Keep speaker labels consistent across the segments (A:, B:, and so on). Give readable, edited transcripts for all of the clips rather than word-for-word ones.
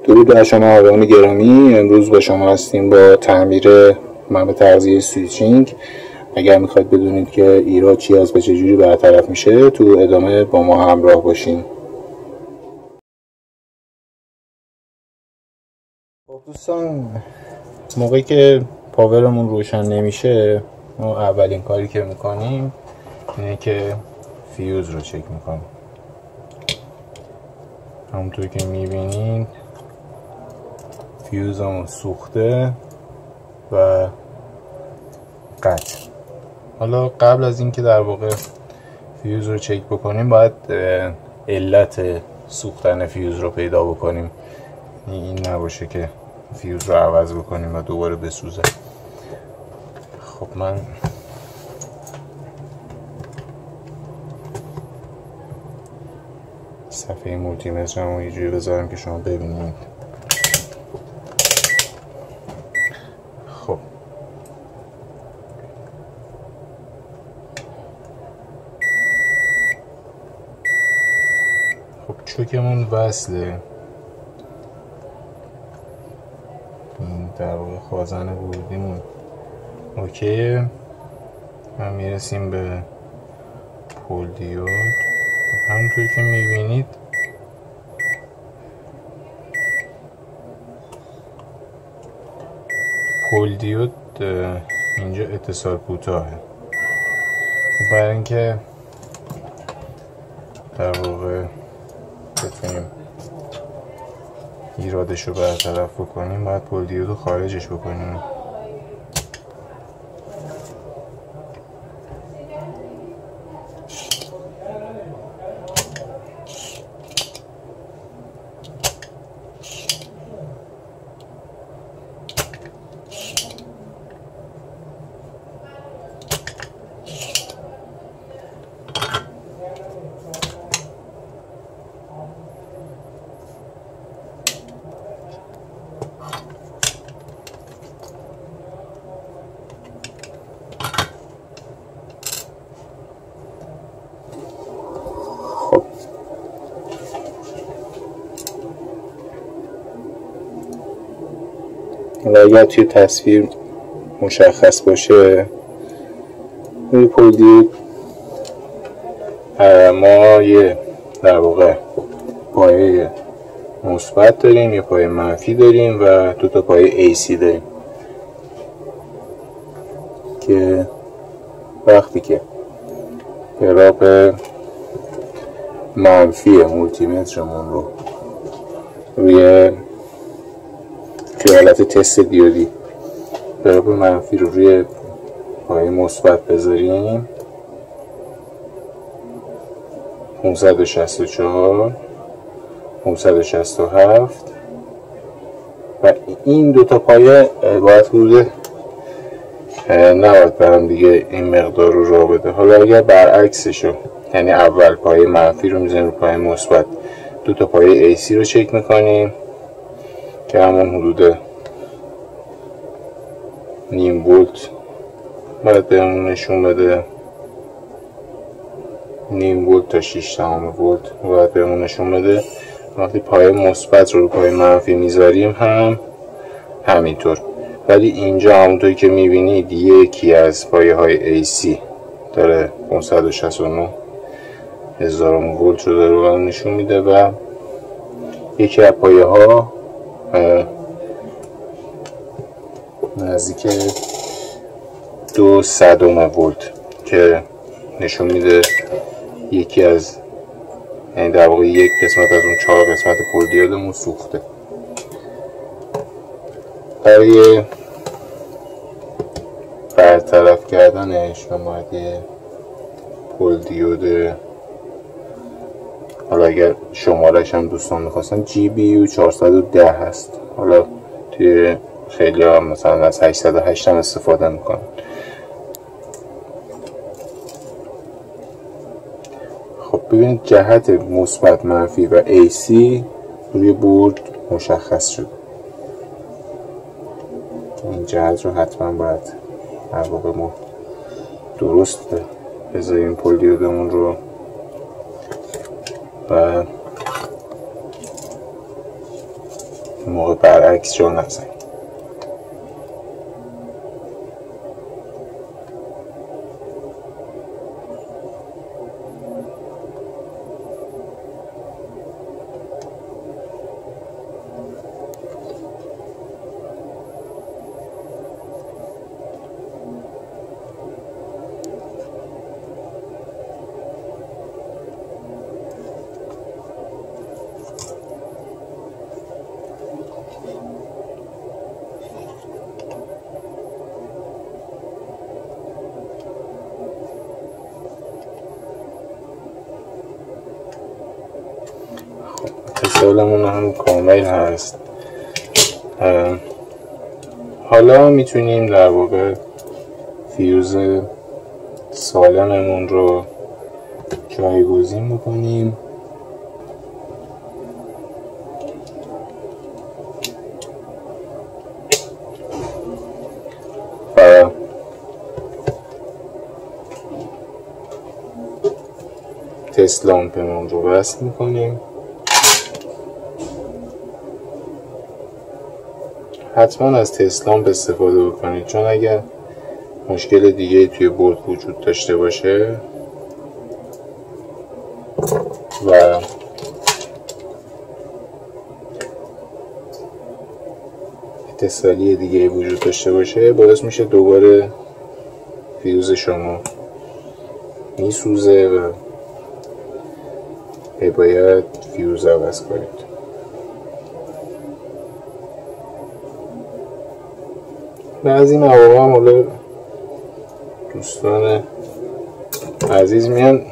A: درود بر شما آقایان گرامی. امروز با شما هستیم با تعمیر منبع تغذیه سویچینگ. اگر میخواید بدونید که ایراد چی است و چجوری برطرف میشه، تو ادامه با ما همراه باشین. خب دوستان، موقعی که پاورمون روشن نمیشه، ما اولین کاری که میکنیم اینه که فیوز رو چک میکنیم. همونطور که میبینید فیوزمون سوخته و قطع. حالا قبل از اینکه در واقع فیوز رو چک بکنیم، باید علت سوختن فیوز رو پیدا بکنیم. این نباشه که فیوز رو عوض بکنیم و دوباره بسوزه. خب من صفحه مولتی مترم رو یه جوری بذارم که شما ببینید. خب چوکمون وصله، این در واقع خازن ورودیمون اوکیه. و میرسیم به پول دیود. همونطور که میبینید پول دیود اینجا اتصال کوتاهه. برای اینکه در واقع بتونیم ایرادش رو برطرف بکنیم، باید پول دیود رو خارجش بکنیم. اگر توی تصویر مشخص باشه، روی پول دیود ما یه در واقع پایه مثبت داریم، یه پایه منفی داریم و دو تا پایه AC داریم که وقتی که گراف منفی مولتی مترمون رو روی حالت تست دیودی گراف منفی رو روی پایه مثبت بذاریم، 564 567 و این دوتا پایه باید حدود نباید برم دیگه این مقدار رو راه بده. حالا اگر برعکسشو، یعنی اول پایه منفی رو میزنیم رو پایه مثبت، دوتا پایه AC رو چک میکنیم که همون حدود نیم ولت باید بهمون نشون بده، نیم ولت تا 6 ولت باید بهمون نشون بده. وقتی پایه مثبت رو پایه منفی میذاریم هم همینطور. ولی اینجا همونطوری که میبینید یکی از پایه های AC داره 569 هزار ولت رو داره نشون میده و یکی از پایه ها نزدیک 200 ولت که نشون میده یکی از، یعنی در واقع یک قسمت از اون 4 قسمت پول دیودمون سوخته. برای برطرف کردنش ما باید یه پول دیود، حالا اگر شمارش هم دوستان میخواستن GBU 410 هست، حالا توی خیلی ها مثلا از 808 هم استفاده میکنن. خب ببینید جهت مثبت، منفی و AC روی بورد مشخص شد. این جهت رو حتما باید در واقع ما درست بذاریم پول دیودمون رو و موقع برعکس جا نزنید. اتصالمون هم کامل هست. حالا میتونیم در واقع فیوز سالممون رو جایگزین بکنیم و تست لامپمون رو وصل میکنیم. حتما از تست لامپ استفاده بکنید، چون اگر مشکل دیگه توی بورد وجود داشته باشه و اتصالی دیگه وجود داشته باشه باعث میشه دوباره فیوز شما میسوزه و باید فیوز عوض کنید. بعضی مواقع هم حالا دوستان عزیز میان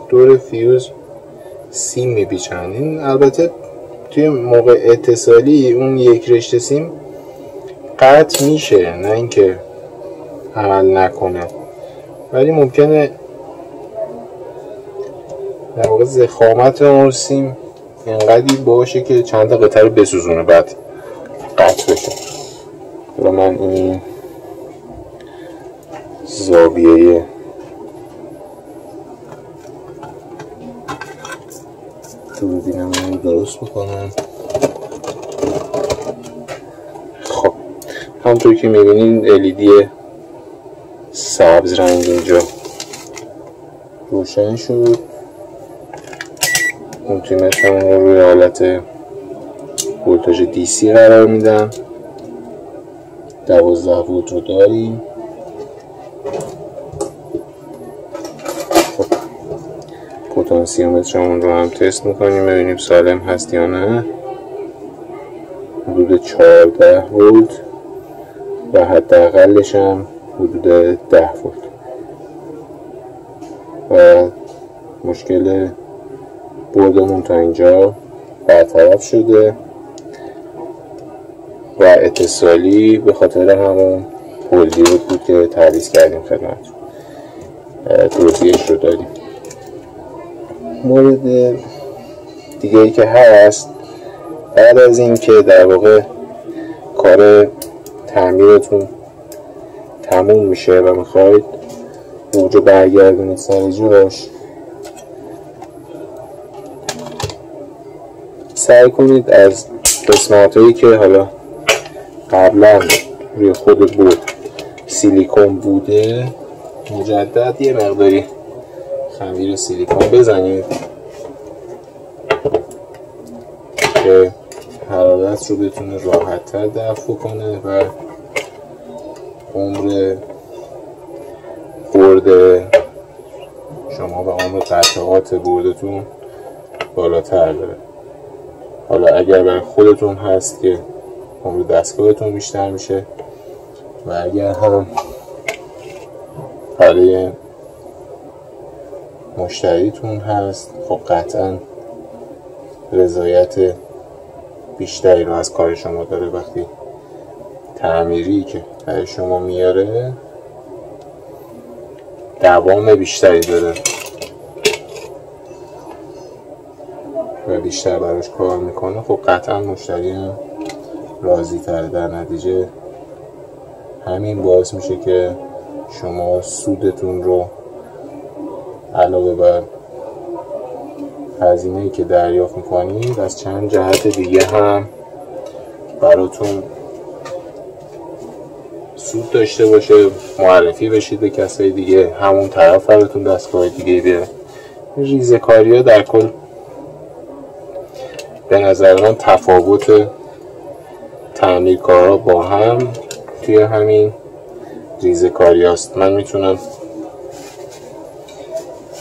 A: دور فیوز سیم میپیچن. این البته توی موقع اتصالی اون یک رشته سیم قطع میشه، نه اینکه عمل نکنه، ولی ممکنه در واقع ضخامت اون سیم اینقدری باشه که چند تا قطعه رو بسوزونه بعد قطع بشه. و من این زاویه دوربینم رو درست بکنم. خب همونطور که میبینید LED سبز رنگ اینجا روشن شد. مولتیمترمون رو روی حالت ولتاژ DC قرار میدم. 12 ولت رو داریم. خب پتانسیومترمون رو هم تست میکنیم ببینیم سالم هست یا نه. حدود 14 ولت و حداقلش هم حدود 10 ولت و مشکل بردمون تا اینجا برطرف شده و اتصالی به خاطر همون پولدی بود که تعویض کردیم خدمت توضیحش رو دادیم. مورد دیگه ای که هست، بعد از این که در واقع کار تعمیرتون تموم میشه و میخواید بورد رو برگردونید سر جاش، سعی کنید از قسمت هایی که حالا قبلا روی خود بورد سیلیکون بوده مجدد یه مقداری خمیر سیلیکون بزنید که حرارت رو بتونه راحت تر دفع کنه و عمر بورد شما و عمر قطعات بوردتون بالاتر بره. حالا اگر برای خودتون هست که عمر دستگاهتون بیشتر میشه و اگر هم برای مشتریتون هست خب قطعا رضایت بیشتری رو از کار شما داره. وقتی تعمیری که برای شما میاره دوام بیشتری داره و بیشتر براش کار میکنه، خب قطعا مشتری هم راضی تره. در نتیجه همین باعث میشه که شما سودتون رو علاوه بر هزینه‌ای که دریافت میکنید از چند جهت دیگه هم براتون سود داشته باشه، معرفی بشید به کسای دیگه، همون طرف براتون دستگاه دیگه بیاره. ریزه‌کاری ها در کل به نظر من تفاوت تعمیرکارها با هم توی همین ریزه‌کاری هاست. من میتونم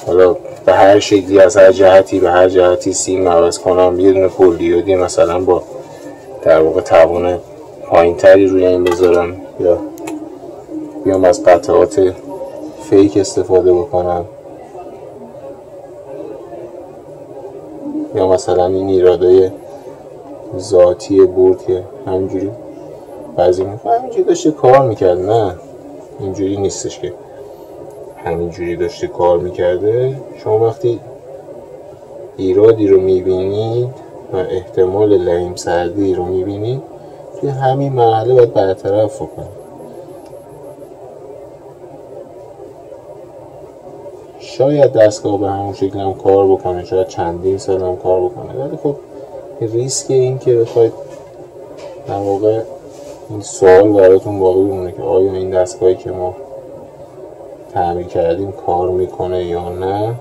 A: حالا به هر شکلی از هر جهتی به هر جهتی سیم عوض کنم، یه دونه پولدیودی مثلا با در واقع توان پایین تری روی این بذارم، یا بیام از قطعات فیک استفاده بکنم، یا مثلا این ایرادای ذاتی بورد که همینجوری بعضی میگن همینجوری داشته کار میکرد. نه، اینجوری نیستش که همینجوری داشته کار میکرده. شما وقتی ایرادی رو میبینید و احتمال لعیم سردی رو میبینید، توی همین مرحله باید برطرف کنید. شاید دستگاه به همون شکل هم کار بکنه، شاید چندین سال هم کار بکنه، ولی خب ریسک این که بخواید در واقع این سوال براتون باقی بمونه که آیا این دستگاهی که ما تعمیر کردیم کار میکنه یا نه،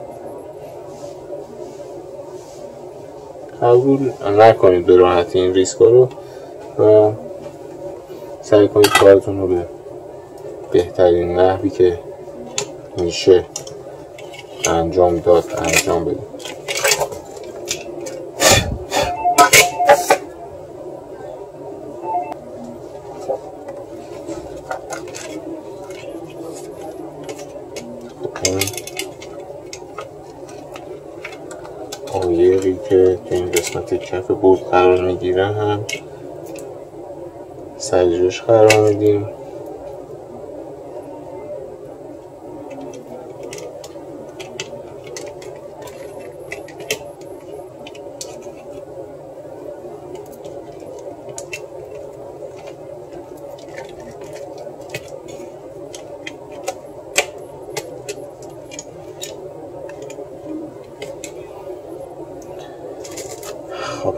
A: قبول نکنید به راحتی این ریسک رو و سعی کنید کارتون رو به بهترین نحوی که میشه انجام بدید. آیقی که تو این قسمت کف بورد قرار میگیره هم سریعش قرار میدیم. خب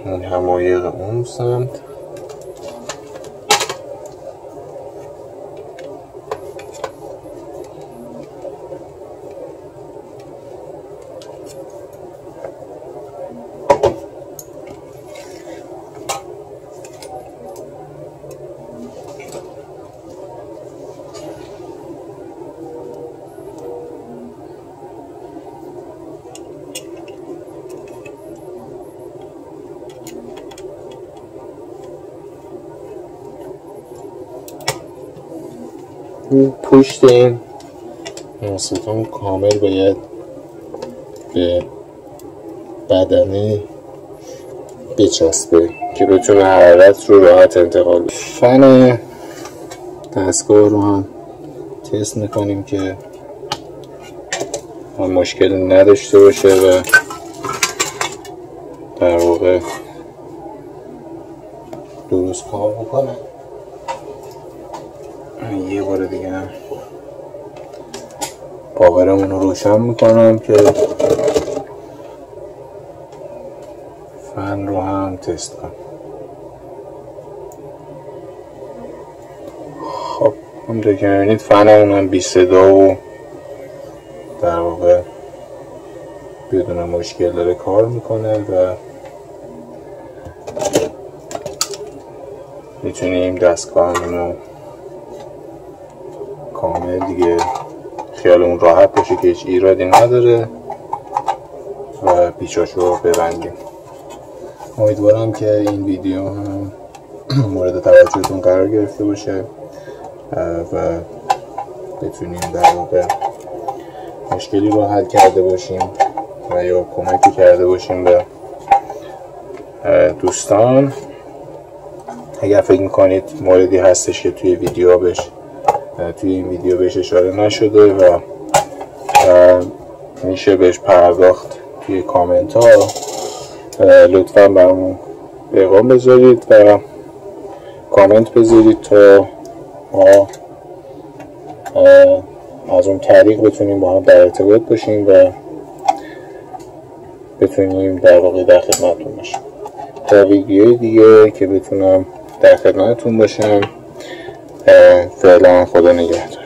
A: این همایق اون سمت پشت این ستون کامل باید به بدنه بچسبه که بتونه حرارت رو راحت انتقال بده. فن دستگاه رو هم تست میکنیم که مشکل نداشته باشه و در واقع درست کار بکنه. یه بار دیگه هم پاورمون رو روشن میکنم که فن رو هم تست کنم. خب همونطور که میبینید فنمون هم بی صدا و در واقع بدون مشکل داره کار میکنه و میتونیم دستگاهمون رو کامل دیگه خیالمون راحت باشه که هیچ ایرادی نداره و پیچاشو رو ببندیم. امیدوارم که این ویدیو هم مورد توجهتون قرار گرفته باشه و بتونیم در واقع مشکلی رو حل کرده باشیم و یا کمکی کرده باشیم به دوستان. اگر فکر میکنید موردی هستش که توی این ویدیو بهش اشاره نشده و میشه بهش پرداخت توی کامنت ها، لطفا برامون پیغام بذارید و کامنت بذارید تا ما از اون طریق بتونیم با هم در ارتباط باشیم و بتونیم در واقع در خدمتتون باشیم. تا ویدیوی دیگه که بتونم در خدمتتون باشم، فعلا خدا نگهدار.